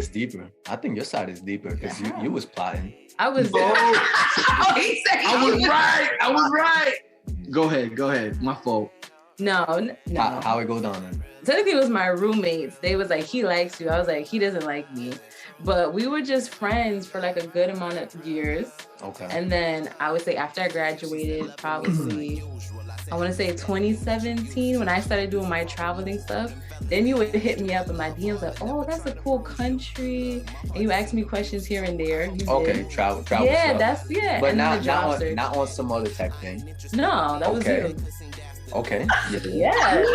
is deeper. I think your side is deeper because you was plotting. I was. He said I was right. Go ahead. My fault. No. How it go down then? Technically, it was my roommates. They was like, he likes you. I was like, he doesn't like me. But we were just friends for like a good amount of years. Okay. And then I would say after I graduated, probably, I want to say 2017, when I started doing my traveling stuff, then you would hit me up in my DMs like, oh, that's a cool country. And you asked me questions here and there. Okay, travel yeah, stuff. But and not on some other tech thing. No, that was you. Okay. Yeah.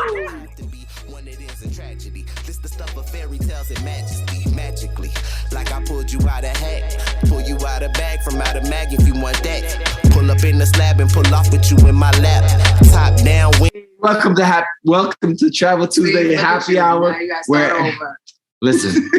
This the stuff of fairy tales and majesty, magically. Like I pulled you out of hat, pull you out of bag from out of mag if you want that. Pull up in the slab and pull off with you in my lap. Top down. Welcome to Travel Tuesday Happy Hour. Listen.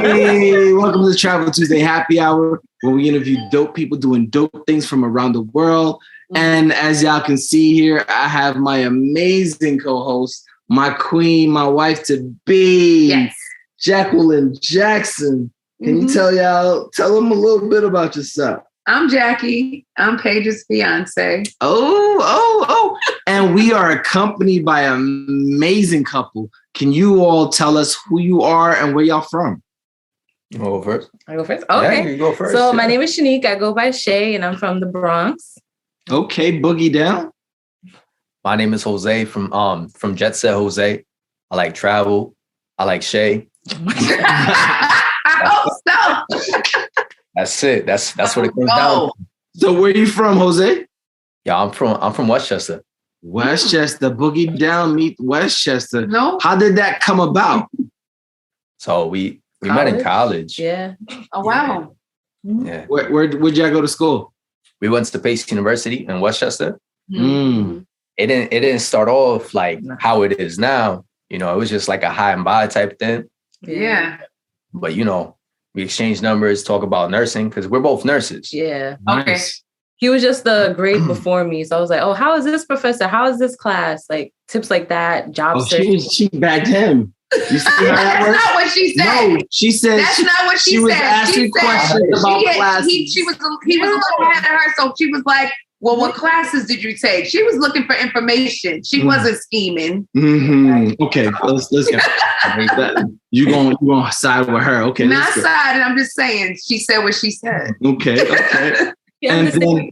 Hey, welcome to Travel Tuesday Happy Hour, where we interview dope people doing dope things from around the world. And as y'all can see here, I have my amazing co-host, my queen, my wife to be, Yes. Jacqueline Jackson. Can you tell them a little bit about yourself? I'm Jackie. I'm Paige's fiance. Oh. And we are accompanied by an amazing couple. Can you all tell us who you are and where y'all from? You go first? I go first? Okay. Yeah, you go first. So my name is Shanique. I go by Shay, and I'm from the Bronx. Okay, boogie down. My name is Jose from Jet Set Jose. I like travel. I like Shay. Stop. That's it. That's what it comes down to. So where are you from, Jose? Yeah, I'm from Westchester. Westchester, boogie down, meet Westchester. No. How did that come about? So we met in college. Yeah. Oh, wow. Yeah. Where'd y'all go to school? We went to Pace University in Westchester. Mm. It didn't start off like how it is now. You know, it was just like a high and by type thing. Yeah. But you know, we exchanged numbers, talk about nursing because we're both nurses. Yeah. Okay. Nice. He was just the grade before me. So I was like, oh, how is this professor? How is this class? Like tips like that, job search. She bagged him. You see how that That's works? not what she said. No, she said That's not what she said. was asking questions about classes. He was a little ahead of her, so she was like, well, what classes did you take? She was looking for information. She wasn't scheming. Mm-hmm. Okay, let's get that. You gonna side with her? Okay, Not siding. I'm just saying. She said what she said. Okay. And then,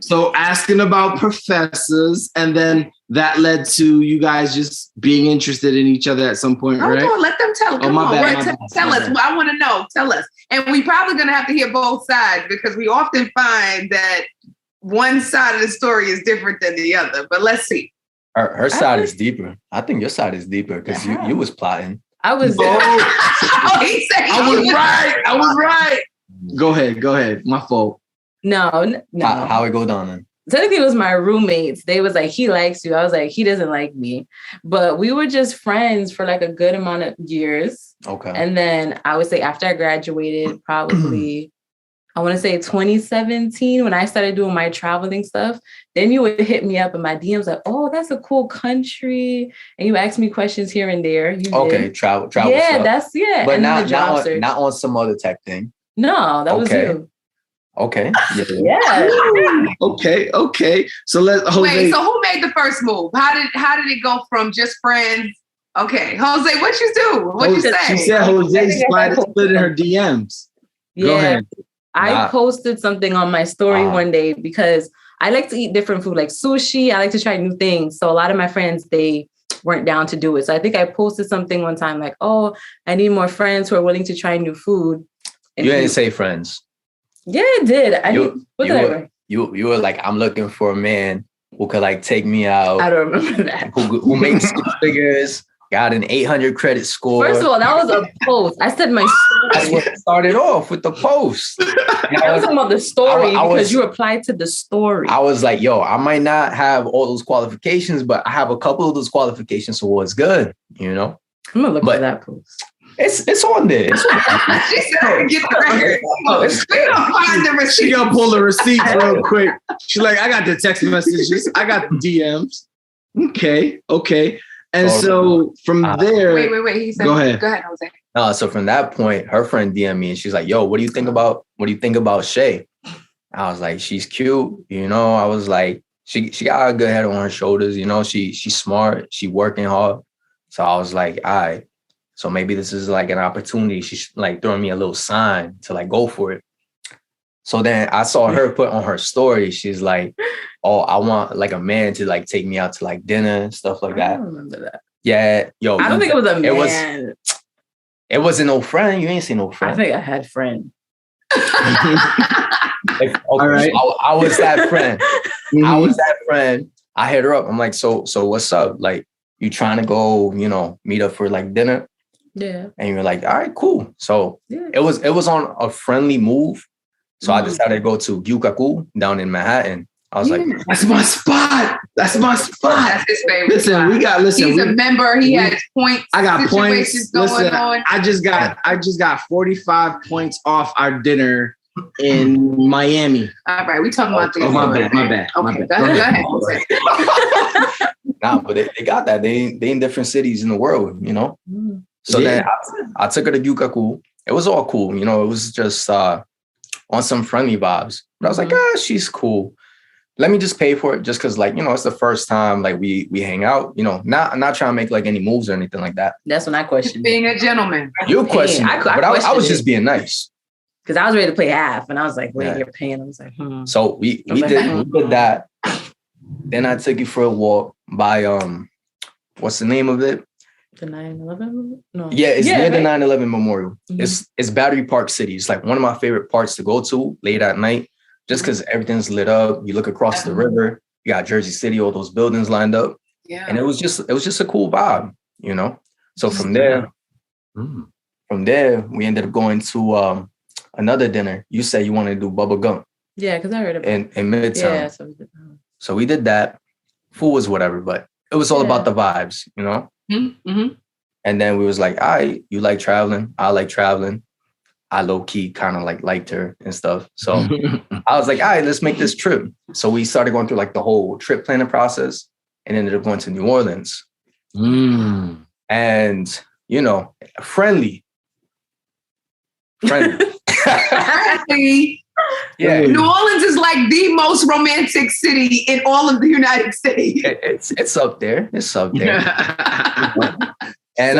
so asking about professors, and then that led to you guys just being interested in each other at some point, right? No, let them tell. Come on, tell us. bad. I want to know. Tell us. And we probably going to have to hear both sides because we often find that one side of the story is different than the other. But let's see. Her side is deeper. I think your side is deeper because you was plotting. I was. He said I was right. Go ahead. My fault. No. How it go down then? Technically, it was my roommates. They was like, he likes you. I was like, he doesn't like me. But we were just friends for like a good amount of years. Okay. And then I would say after I graduated, probably, I want to say 2017, when I started doing my traveling stuff, then you would hit me up in my DMs like, oh, that's a cool country. And you asked me questions here and there. Okay, travel yeah, stuff. But and not on some other tech thing. No, that was you. Okay. Yeah. Okay. So Jose. Wait, so who made the first move? How did it go from just friends? Okay, Jose, what you do? What you say? She said Jose split in her DMs. Yeah. Go ahead. I posted something on my story one day because I like to eat different food, like sushi. I like to try new things. So a lot of my friends, they weren't down to do it. So I think I posted something one time like, oh, I need more friends who are willing to try new food. And you didn't say friends. Yeah, I did. You were like, I'm looking for a man who could like take me out. I don't remember that. Who makes six figures, got an 800 credit score. First of all, that was a post. I said my story. That's what started off with the post. I was talking about the story because you replied to the story. I was like, yo, I might not have all those qualifications, but I have a couple of those qualifications, so what's good, you know? I'm gonna look for that post. It's on there. She said, "Get the record." We gonna find the receipt. She gonna pull the receipts real quick. She's like, I got the text messages. I got the DMs. Okay. And so from there, wait. He said, go ahead, Jose. No, so from that point, her friend DM'd me and she's like, yo, what do you think about Shay? I was like, she's cute. I was like, she got a good head on her shoulders. She's smart. She working hard. So I was like, all right. So maybe this is like an opportunity. She's like throwing me a little sign to like go for it. So then I saw her put on her story. She's like, oh, I want like a man to like take me out to like dinner and stuff like that. I don't remember that. Yeah. Yo. I don't think it was a man. It wasn't no friend. You ain't seen no friend. I think I had friend. All right. I was that friend. Mm-hmm. I was that friend. I hit her up. I'm like, so what's up? Like, you trying to go, meet up for like dinner? Yeah. And you're like, all right, cool. So it was on a friendly move. So I decided to go to Gyukaku down in Manhattan. I was like, that's my spot. That's my spot. That's his favorite. Listen, he's a member. He has points. I got points. Going on. I just got 45 points off our dinner in Miami. All right, we talking about this. Oh, my bad. Okay, go ahead. Nah, but they got that. They in different cities in the world, So then I took her to Gyukaku. It was all cool, it was just on some friendly vibes. But I was like, she's cool. Let me just pay for it just because, like, it's the first time like we hang out, not trying to make like any moves or anything like that. That's when I questioned. Being a gentleman. You questioned, but I was just being nice. Because I was ready to play half, and I was like, wait, you're paying. I was like, So we did that. Then I took you for a walk by what's the name of it? The 9/11? No. Yeah, it's near the 9/11 memorial. Mm-hmm. It's Battery Park City. It's like one of my favorite parts to go to late at night, just because everything's lit up. You look across the river, you got Jersey City, all those buildings lined up. Yeah. And it was just a cool vibe, So from there, we ended up going to another dinner. You said you wanted to do Bubba Gump. Yeah, because I heard about it. In Midtown. Yeah, so we did that. Food was whatever, but it was all about the vibes, Mm-hmm. And then we was like, all right, you like traveling. I like traveling. I low-key kind of like liked her and stuff. So I was like, all right, let's make this trip. So we started going through like the whole trip planning process and ended up going to New Orleans. And, friendly. Yeah. New Orleans is like the most romantic city in all of the United States. It's up there. It's up there. And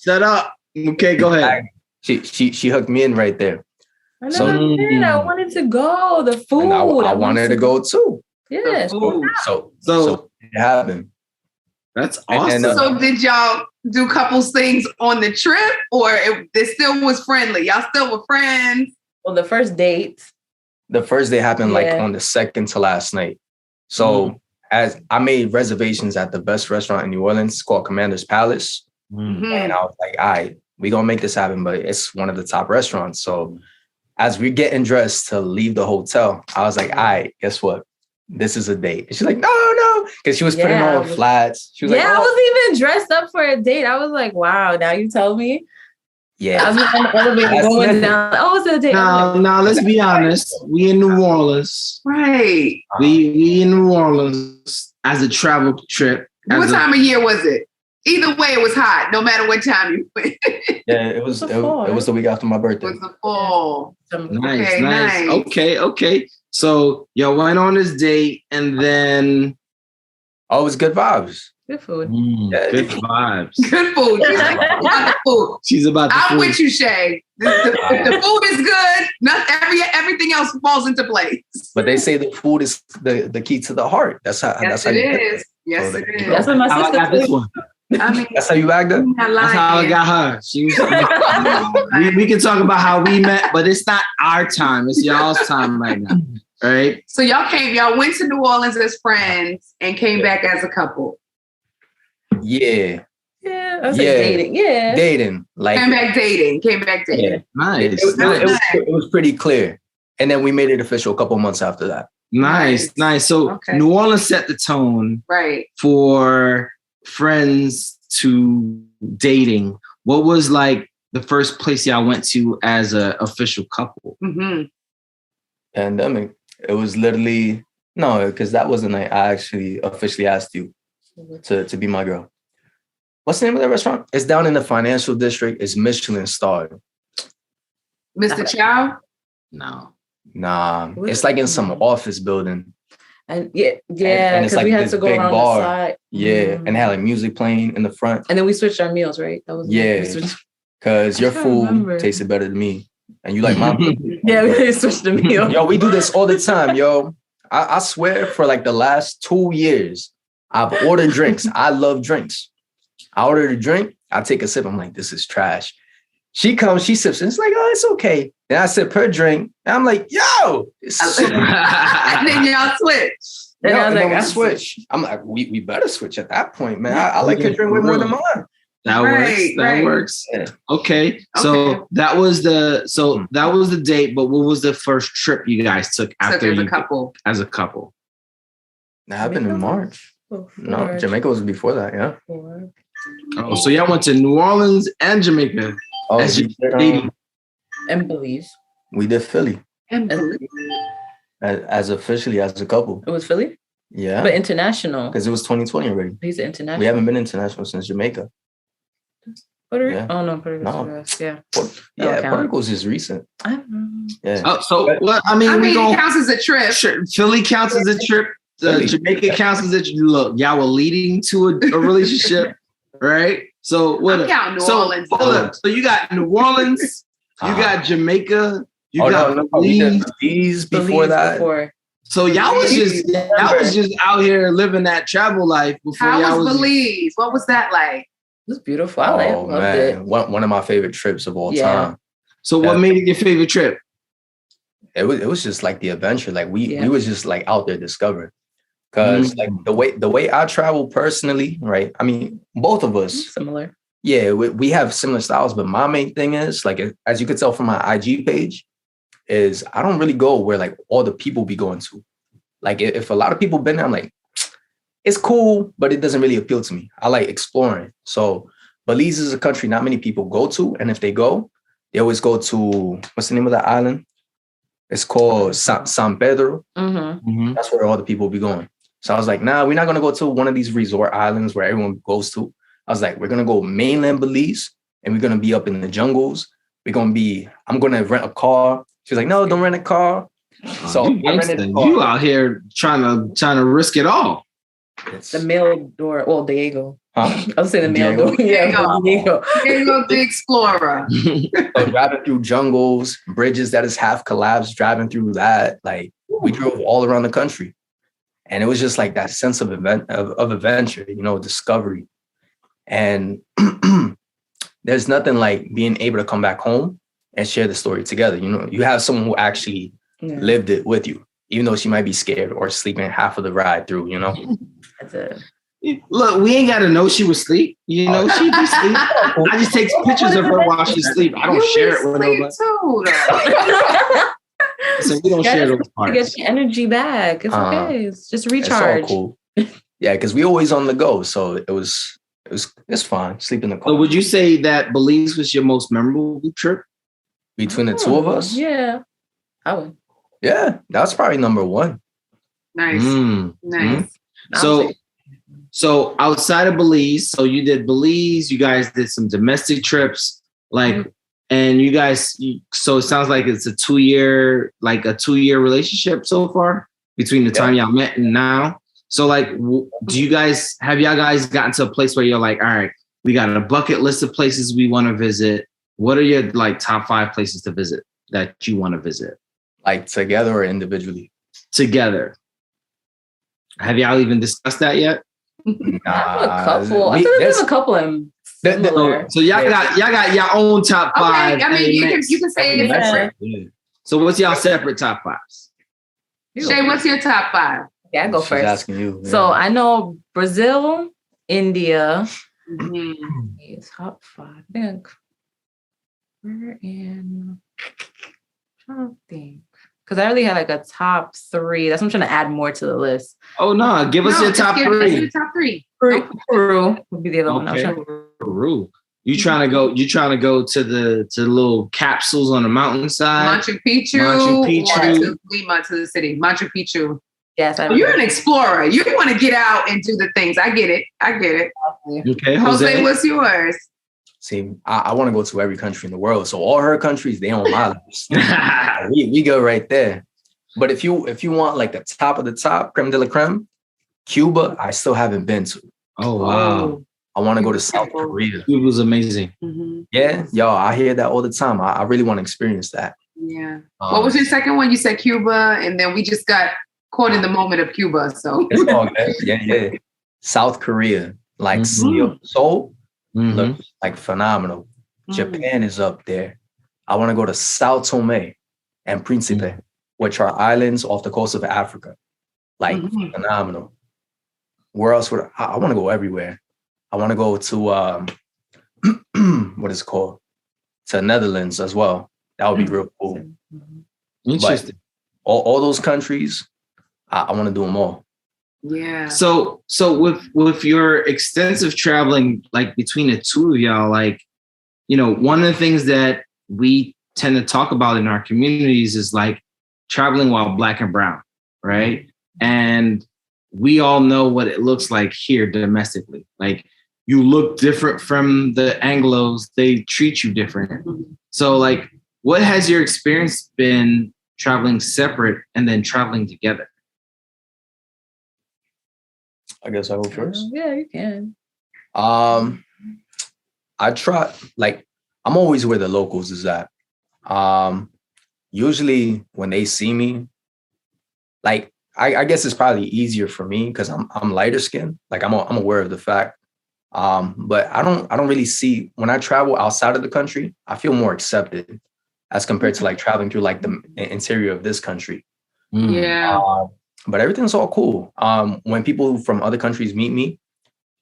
shut up. Okay, go ahead. She hooked me in right there. I wanted to go. The food. I wanted to go too. Yeah. So it happened. That's awesome. So did y'all do couples things on the trip, or it still was friendly? Y'all still were friends? Well, the first date. The first day happened like on the second to last night. So as I made reservations at the best restaurant in New Orleans called Commander's Palace. Mm-hmm. And I was like, all right, we're going to make this happen, but it's one of the top restaurants. So as we're getting dressed to leave the hotel, I was like, all right, guess what? This is a date. And she's like, no. Because she was putting on flats. She was like, I wasn't even dressed up for a date. I was like, wow, now you tell me. Yeah. I was on the elevator going down. Oh, it's a date. Now, let's be honest. We in New Orleans. Right. We in New Orleans as a travel trip. What time of year was it? Either way, it was hot, no matter what time you went. Yeah, it was the week after my birthday. It was the fall. Nice. Okay. So y'all went on this date and then... Oh, it was good vibes. Good food. Good vibes. Good food. She's like, about the food. She's about the food. I'm with you, Shay. The food is good. Not everything else falls into place. But they say the food is the key to the heart. That's how. Yes, that's how it is. Yes, it is. That's what my sister got this one. I mean, that's how you bagged her? That's how I got her. We can talk about how we met, but it's not our time. It's y'all's time right now. Right? So y'all went to New Orleans as friends and came back as a couple. Yeah. Yeah. I was like dating. Yeah. Dating. Like came back dating. Yeah. Nice. It was pretty clear. And then we made it official a couple months after that. Nice. So New Orleans set the tone for friends to dating. What was like the first place y'all went to as an official couple? Mm-hmm. Pandemic. It was literally no, because that wasn't like I actually officially asked you to be my girl. What's the name of that restaurant? It's down in the financial district. It's Michelin starred. Mr. Chow? No. Nah, it's like in some office building. And and it's because like we had this to go big around bar. the side. Yeah, and it had like music playing in the front. And then we switched our meals, right? That was Because your I can't food remember. tasted better than me, and you like my food. Yeah, we switched the meal. Yo, we do this all the time, yo. I swear, for like the last 2 years, I've ordered drinks. I love drinks. I ordered a drink. I take a sip. I'm like, this is trash. She comes, she sips, and it's like, oh, it's okay. Then I sip her drink, and I'm like, yo, it's so And then y'all switch. Then I was like, we switch. I'm like, we better switch at that point, man. I like her drink way more than mine. That works. Yeah. Okay. So that was the date, but what was the first trip you guys took after as a couple? As a couple. That happened in March. No, Jamaica was before that, yeah. Oh, so y'all went to New Orleans and Jamaica. Oh, And Belize. we did Philly And as officially as a couple. It was Philly? Yeah. But international. Because it was 2020 already. He's international. We haven't been international since Jamaica. Puerto Rico? Yeah. Oh, no, Puerto Rico. No. Yeah. Puerto Rico's just recent. I don't know. Yeah. Oh, so what? I mean, it counts as a trip. Philly counts as a trip. Jamaica counts as a trip. Look, y'all were leading to a relationship, right? So what? I'm counting New Orleans. So you got New Orleans, you got Jamaica, you got we did Belize. Belize before that. So y'all was just out here living that travel life before. How was Belize? What was that like? It was beautiful. I loved it. One of my favorite trips of all time. So what made it your favorite trip? It was just like the adventure. Like we was just like out there discovering. Because like the way I travel personally, right? I mean, both of us similar. Yeah, we have similar styles, but my main thing is, like, as you could tell from my IG page, is I don't really go where like all the people be going to. Like if a lot of people been there, I'm like, it's cool, but it doesn't really appeal to me. I like exploring. So Belize is a country not many people go to, and if they go, they always go to, what's the name of that island? It's called San Pedro. That's where all the people be going. So I was like, nah, we're not gonna go to one of these resort islands where everyone goes to. I was like, we're going to go mainland Belize, and we're going to be up in the jungles. I'm going to rent a car. She's like, no, don't rent a car. So I rented a car. You out here trying to risk it all. The mail door. Well, Diego. Huh? I was saying the mail door. Yeah, Diego the explorer. So driving through jungles, bridges that is half collapsed, driving through that. Like we drove all around the country. And it was just like that sense of adventure, discovery. And there's nothing like being able to come back home and share the story together. You have someone who actually lived it with you, even though she might be scared or sleeping half of the ride through, That's it. Look, we ain't got to know she was asleep. She be asleep. I just take pictures of her while she's asleep. I don't share it with nobody. So we don't share those parts. You get your energy back. It's okay. It's just recharge. It's all cool. Yeah, because we always on the go. So it's fine. Sleep in the car. So would you say that Belize was your most memorable trip? Between the two of us? Yeah. I would. Yeah, that's probably number one. Nice. Nice. So outside of Belize, so you did Belize, you guys did some domestic trips, and you guys, so it sounds like it's a 2-year relationship so far between the time y'all met and now. So like, have y'all guys gotten to a place where you're like, all right, we got a bucket list of places we want to visit. What are your like top 5 places to visit that you want to visit? Like together or individually? Together. Have y'all even discussed that yet? Nah, a couple. I think there's a couple in so y'all got your own top 5. Okay, I mean, you can say it separate. So what's y'all separate top 5s? Shay, what's your top 5? Yeah, I go She's first. Asking you. Yeah. So I know Brazil, India. Top 5. I think we're in. I'm trying to think. Because I really had like a top 3. That's why I'm trying to add more to the list. Oh no, give us your top 3. Your top 3. Peru would be the other one. Okay. Peru. You trying to go to the little capsules on the mountainside? Machu Picchu. Or to Lima, to the city. Machu Picchu. Yes, You're an explorer. You want to get out and do the things. I get it. Okay, Jose, what's yours? See, I want to go to every country in the world. So all her countries, they on my list. we go right there. But if you want like the top of the top, creme de la creme, Cuba, I still haven't been to. Oh, wow. I want to go to South Korea. Cuba's amazing. Mm-hmm. Yeah, yo, I hear that all the time. I really want to experience that. Yeah. What was your second one? You said Cuba, and then we just got caught in the moment of Cuba. So it's all good. Yeah. South Korea, like Seoul, looks like phenomenal. Japan is up there. I want to go to Sao Tome and Principe, which are islands off the coast of Africa. Like phenomenal. Where else would I want to go everywhere? I want to go to what is it called? To Netherlands as well. That would be real cool. Interesting. But all those countries, I want to do them all. Yeah. So with your extensive traveling, like between the two of y'all, like, you know, one of the things that we tend to talk about in our communities is like traveling while Black and brown, right? And we all know what it looks like here domestically. Like, you look different from the Anglos, they treat you different. So like, what has your experience been traveling separate and then traveling together? I guess I'll go first. Yeah, you can. I try, like, I'm always where the locals is at. Usually when they see me, like, I guess it's probably easier for me because I'm lighter skinned. Like, I'm aware of the fact. But I don't really see, when I travel outside of the country, I feel more accepted as compared to like traveling through like the interior of this country. Yeah. But everything's all cool. When people from other countries meet me,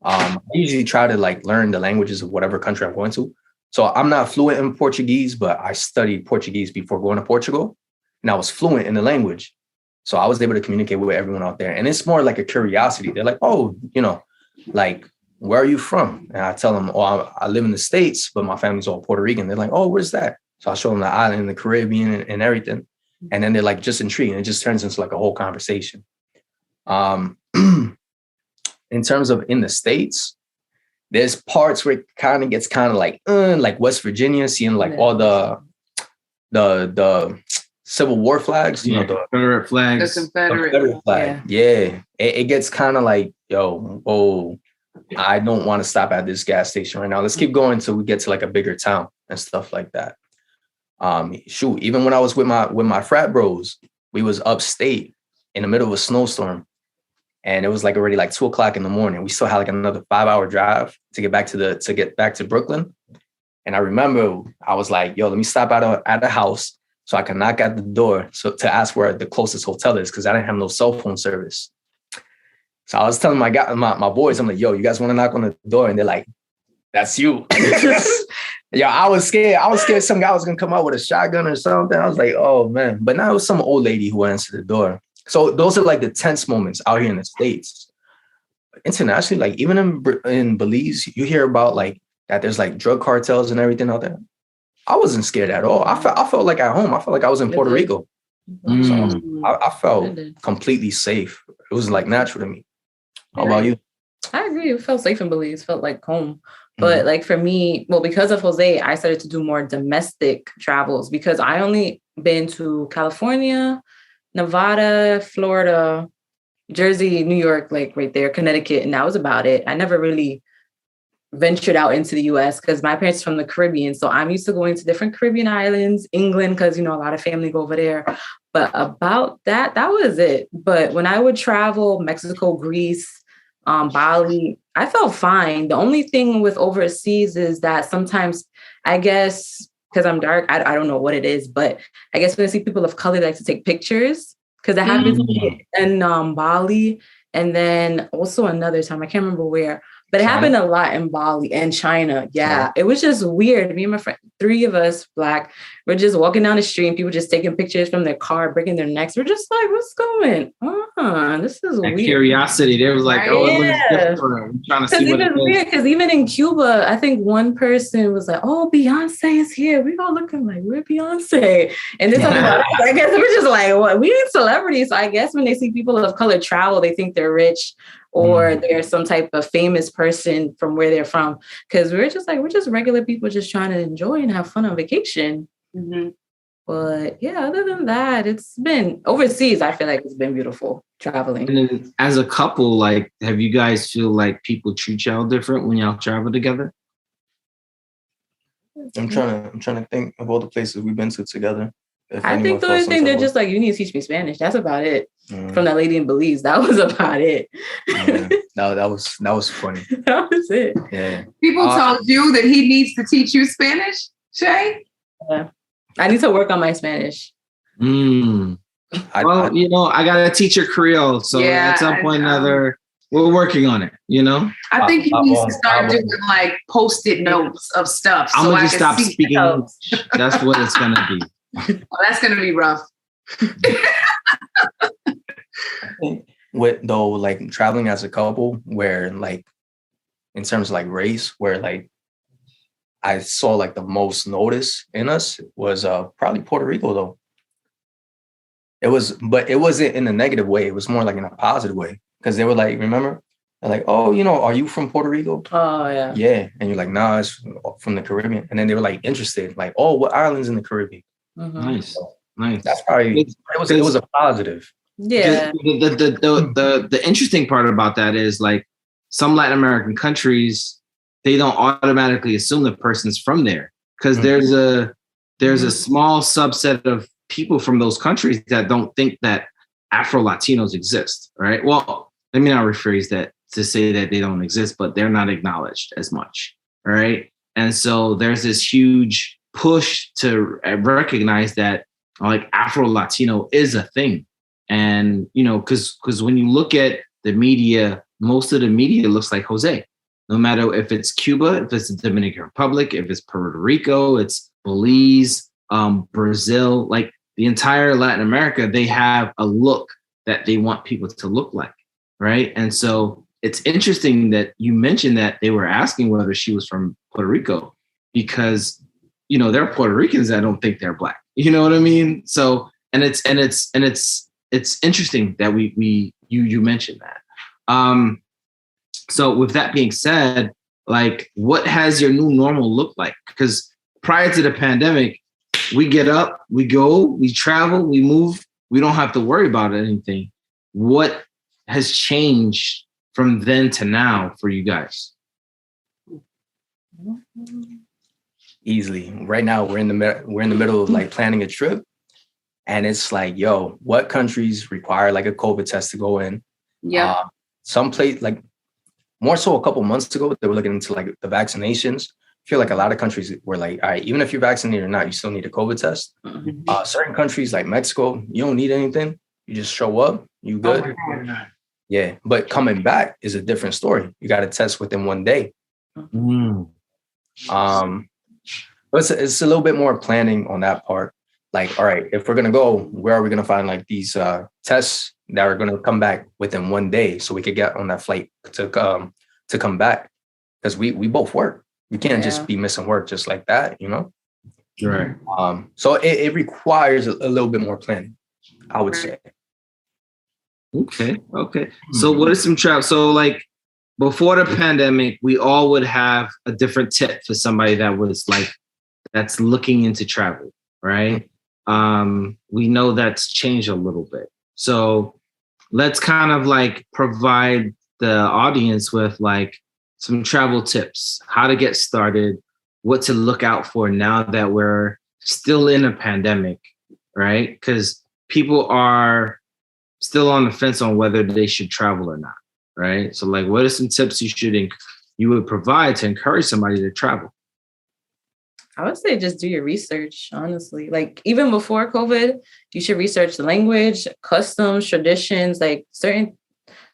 I usually try to like learn the languages of whatever country I'm going to. So I'm not fluent in Portuguese, but I studied Portuguese before going to Portugal, and I was fluent in the language. So I was able to communicate with everyone out there. And it's more like a curiosity. They're like, oh, you know, like, where are you from? And I tell them, oh, I live in the States, but my family's all Puerto Rican. They're like, oh, where's that? So I show them the island in the Caribbean and everything. And then they're like just intrigued. And it just turns into like a whole conversation. In terms of in the States, there's parts where it kind of gets kind of like West Virginia, seeing like all the Civil War flags, you know, the Confederate flags. The Confederate flag. Yeah. It gets kind of like, I don't want to stop at this gas station right now. Let's keep going until we get to like a bigger town and stuff like that. Even when I was with my frat bros, we was upstate in the middle of a snowstorm, and it was like already like 2:00 in the morning. We still had like another 5-hour drive to get back to Brooklyn. And I remember I was like, yo, let me stop at the house so I can knock at the door to ask where the closest hotel is, because I didn't have no cell phone service. So I was telling my boys, I'm like, yo, you guys want to knock on the door? And they're like, that's you. Yo, I was scared. Some guy was going to come out with a shotgun or something. I was like, oh, man. But now it was some old lady who answered the door. So those are like the tense moments out here in the States. Internationally, like even in Belize, you hear about like that there's like drug cartels and everything out there. I wasn't scared at all. I felt like at home. I felt like I was in Puerto Rico. So I felt completely safe. It was like natural to me. How about you? I agree. It felt safe in Belize. Felt like home. But like for me, well, because of Jose, I started to do more domestic travels because I only been to California, Nevada, Florida, Jersey, New York, like right there, Connecticut. And that was about it. I never really ventured out into the US because my parents are from the Caribbean. So I'm used to going to different Caribbean islands, England, because, you know, a lot of family go over there. But about that was it. But when I would travel, Mexico, Greece, Bali, I felt fine. The only thing with overseas is that sometimes, I guess, because I'm dark, I don't know what it is, but I guess when I see people of color, they like to take pictures because that happened to me in Bali. And then also another time, I can't remember where, But it happened a lot in Bali and China. Yeah. It was just weird. Me and my friend, 3 of us Black, we're just walking down the street and people just taking pictures from their car, breaking their necks. We're just like, what's going on? This is that weird. Curiosity. They was like, oh, it looks different. I'm trying to see what it is. Weird, because even in Cuba, I think one person was like, oh, Beyonce is here. We all looking like, we're Beyonce. And they're talking about us. I guess we're just like, what? We need celebrities. So I guess when they see people of color travel, they think they're rich or they're some type of famous person from where they're from. Because we're just regular people just trying to enjoy and have fun on vacation. Mm-hmm. But yeah, other than that, it's been overseas. I feel like it's been beautiful traveling. And then as a couple, like, have you guys feel like people treat y'all different when y'all travel together? I'm trying to think of all the places we've been to together. I think the only thing they're just like, you need to teach me Spanish. That's about it. From that lady in Belize, that was about it. No, that was funny. That was it. Yeah. People told you that he needs to teach you Spanish, Shay? Yeah. I need to work on my Spanish. Well, I got to teach her Creole. So at some point or another, we're working on it, I think he needs to start doing like Post-it notes of stuff. I'm going to just stop speaking English. That's what it's going to be. That's going to be rough. With though, like traveling as a couple, where like in terms of like race, where like I saw like the most notice in us was probably Puerto Rico though. But it wasn't in a negative way. It was more like in a positive way because they were like, remember, they're like, oh, are you from Puerto Rico? Oh yeah, yeah, and you're like, nah, it's from the Caribbean. And then they were like interested, like, oh, what islands in the Caribbean? Mm-hmm. Nice. That's probably it was a positive. Yeah. The interesting part about that is like some Latin American countries, they don't automatically assume the person's from there because there's a small subset of people from those countries that don't think that Afro-Latinos exist. Right. Well, let me not rephrase that to say that they don't exist, but they're not acknowledged as much. Right. And so there's this huge push to recognize that like Afro-Latino is a thing. And, because when you look at the media, most of the media looks like Jose, no matter if it's Cuba, if it's the Dominican Republic, if it's Puerto Rico, it's Belize, Brazil, like the entire Latin America, they have a look that they want people to look like. Right. And so it's interesting that you mentioned that they were asking whether she was from Puerto Rico because, there are Puerto Ricans that don't think they're Black. You know what I mean? So, and it's interesting that you mentioned that. So with that being said, like, what has your new normal looked like? Because prior to the pandemic, we get up, we go, we travel, we move. We don't have to worry about anything. What has changed from then to now for you guys? Easily. Right now, we're in the middle of like planning a trip. And it's like, yo, what countries require like a COVID test to go in? Yeah. Some place like more so a couple months ago, they were looking into like the vaccinations. I feel like a lot of countries were like, all right, even if you're vaccinated or not, you still need a COVID test. Mm-hmm. Certain countries like Mexico, you don't need anything. You just show up, you good. Yeah. But coming back is a different story. You got to test within 1 day. But it's a little bit more planning on that part. Like, all right, if we're going to go, where are we going to find like these tests that are going to come back within 1 day so we could get on that flight to come back? Because we both work. We can't just be missing work just like that, Right. So it requires a little bit more planning, I would say. Okay. So what is some travel? So like before the pandemic, we all would have a different tip for somebody that was like, that's looking into travel, right? We know that's changed a little bit. So let's kind of like provide the audience with like some travel tips, how to get started, what to look out for now that we're still in a pandemic, right? Because people are still on the fence on whether they should travel or not, right? So like, what are some tips you would provide to encourage somebody to travel? I would say just do your research, honestly. Like even before COVID, you should research the language, customs, traditions, like certain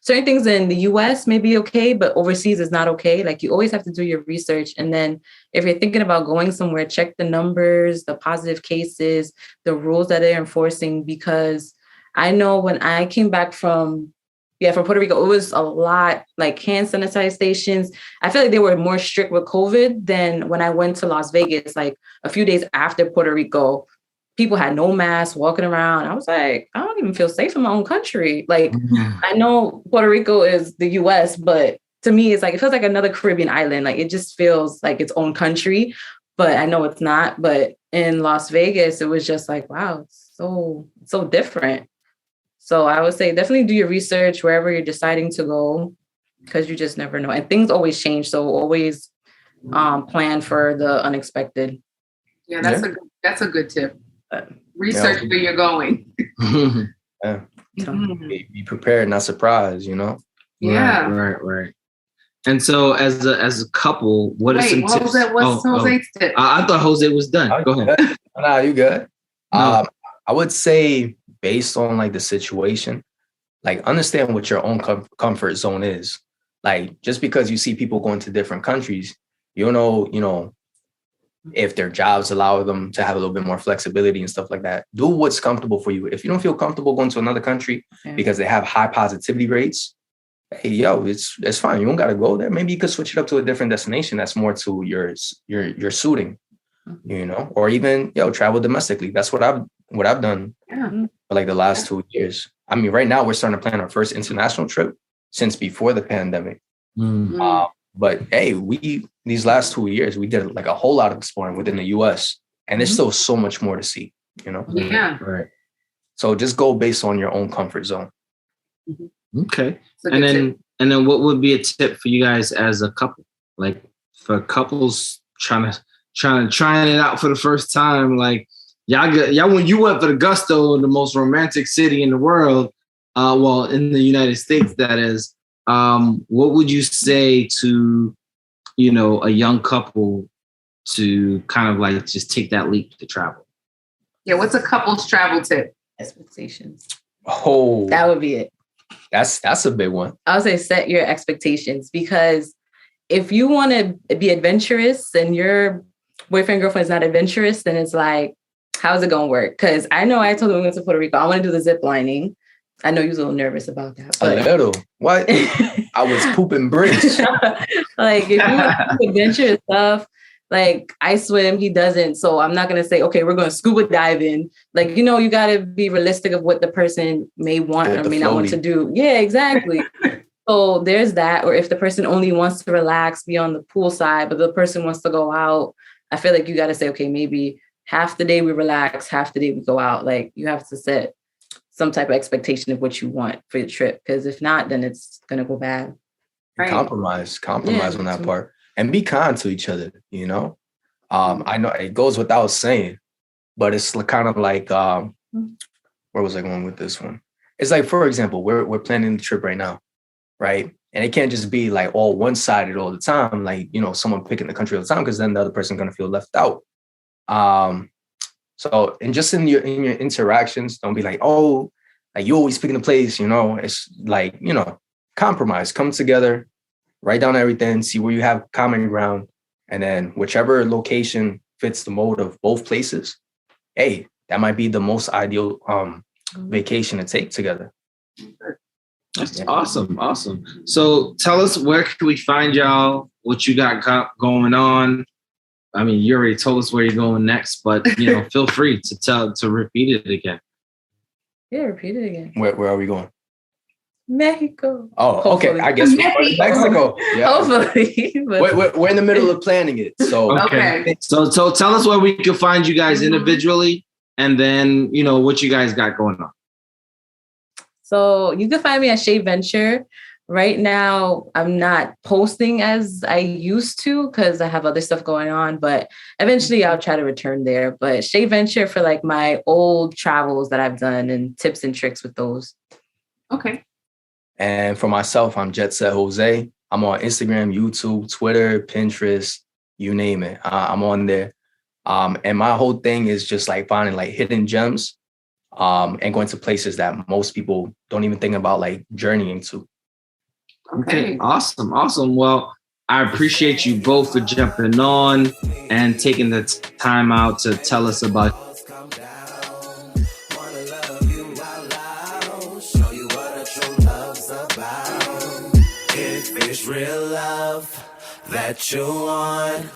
certain things in the US may be okay, but overseas is not okay. Like you always have to do your research. And then if you're thinking about going somewhere, check the numbers, the positive cases, the rules that they're enforcing, because I know when I came back from Puerto Rico, it was a lot like hand sanitizer stations. I feel like they were more strict with COVID than when I went to Las Vegas, like a few days after Puerto Rico. People had no masks walking around. I was like, I don't even feel safe in my own country. Like, I know Puerto Rico is the US, but to me, it's like, it feels like another Caribbean island. Like, it just feels like its own country, but I know it's not. But in Las Vegas, it was just like, wow, it's so different. So I would say definitely do your research wherever you're deciding to go, because you just never know. And things always change. So always plan for the unexpected. Yeah, that's a good tip. Research where you're going. Yeah. Be prepared, not surprised, you know? Yeah. Right. And so as a couple, what are some tips? What's Jose's tip? I thought Jose was done. Go ahead. Nah, you good. No. I would say based on like the situation, like understand what your own comfort zone is. Like just because you see people going to different countries, you know, if their jobs allow them to have a little bit more flexibility and stuff like that. Do what's comfortable for you. If you don't feel comfortable going to another country because they have high positivity rates, hey, yo, it's fine. You don't got to go there. Maybe you could switch it up to a different destination that's more to your suiting, you know, or even, travel domestically. That's what I've done for like the last 2 years. I mean, right now we're starting to plan our first international trip since before the pandemic. But hey, these last 2 years, we did like a whole lot of exploring within the US, and there's still so much more to see, you know? Yeah. Right. So just go based on your own comfort zone. Okay. And then what would be a tip for you guys as a couple? Like for couples trying it out for the first time, like y'all when you went for the Gusto, the most romantic city in the world, in the United States, that is, what would you say to, a young couple to kind of like just take that leap to travel? Yeah, what's a couple's travel tip? Expectations. Oh, that would be it. That's a big one. I would say set your expectations, because if you want to be adventurous and your boyfriend, girlfriend is not adventurous, then it's like, how's it going to work? Because I know I told him we went to Puerto Rico. I want to do the zip lining. I know you was a little nervous about that. But a little. What? I was pooping bricks. Like, if you want to do adventurous stuff, like I swim, he doesn't. So I'm not going to say, okay, we're going to scuba dive in. Like, you got to be realistic of what the person may want or may not want to do. Yeah, exactly. So there's that. Or if the person only wants to relax, be on the pool side, but the person wants to go out, I feel like you got to say, okay, maybe half the day we relax, half the day we go out. Like, you have to set some type of expectation of what you want for your trip. Because if not, then it's going to go bad. Right. Compromise on that part. And be kind to each other, I know it goes without saying, but it's kind of like, where was I going with this one? It's like, for example, we're planning the trip right now, right? And it can't just be like all one-sided all the time, like, someone picking the country all the time, because then the other person's going to feel left out. So, and just in your interactions, don't be like, oh, like you always picking the place, it's like, compromise, come together, write down everything, see where you have common ground. And then whichever location fits the mode of both places, hey, that might be the most ideal vacation to take together. That's awesome. So tell us, where can we find y'all? What you got going on? I mean, you already told us where you're going next, but feel free to repeat it again. Yeah, repeat it again. Where are we going? Mexico. Oh, hopefully. Okay. I guess Mexico. Yeah. Hopefully. We're in the middle of planning it. So okay. So tell us where we can find you guys individually, and then what you guys got going on. So you can find me at Shay Venture. Right now, I'm not posting as I used to because I have other stuff going on, but eventually I'll try to return there. But Shay Venture for like my old travels that I've done and tips and tricks with those. Okay. And for myself, I'm Jet Set Jose. I'm on Instagram, YouTube, Twitter, Pinterest, you name it. I'm on there. And my whole thing is just like finding like hidden gems and going to places that most people don't even think about like journeying to. Okay, awesome. Well, I appreciate you both for jumping on and taking the time out to tell us about. If it's real love that you want.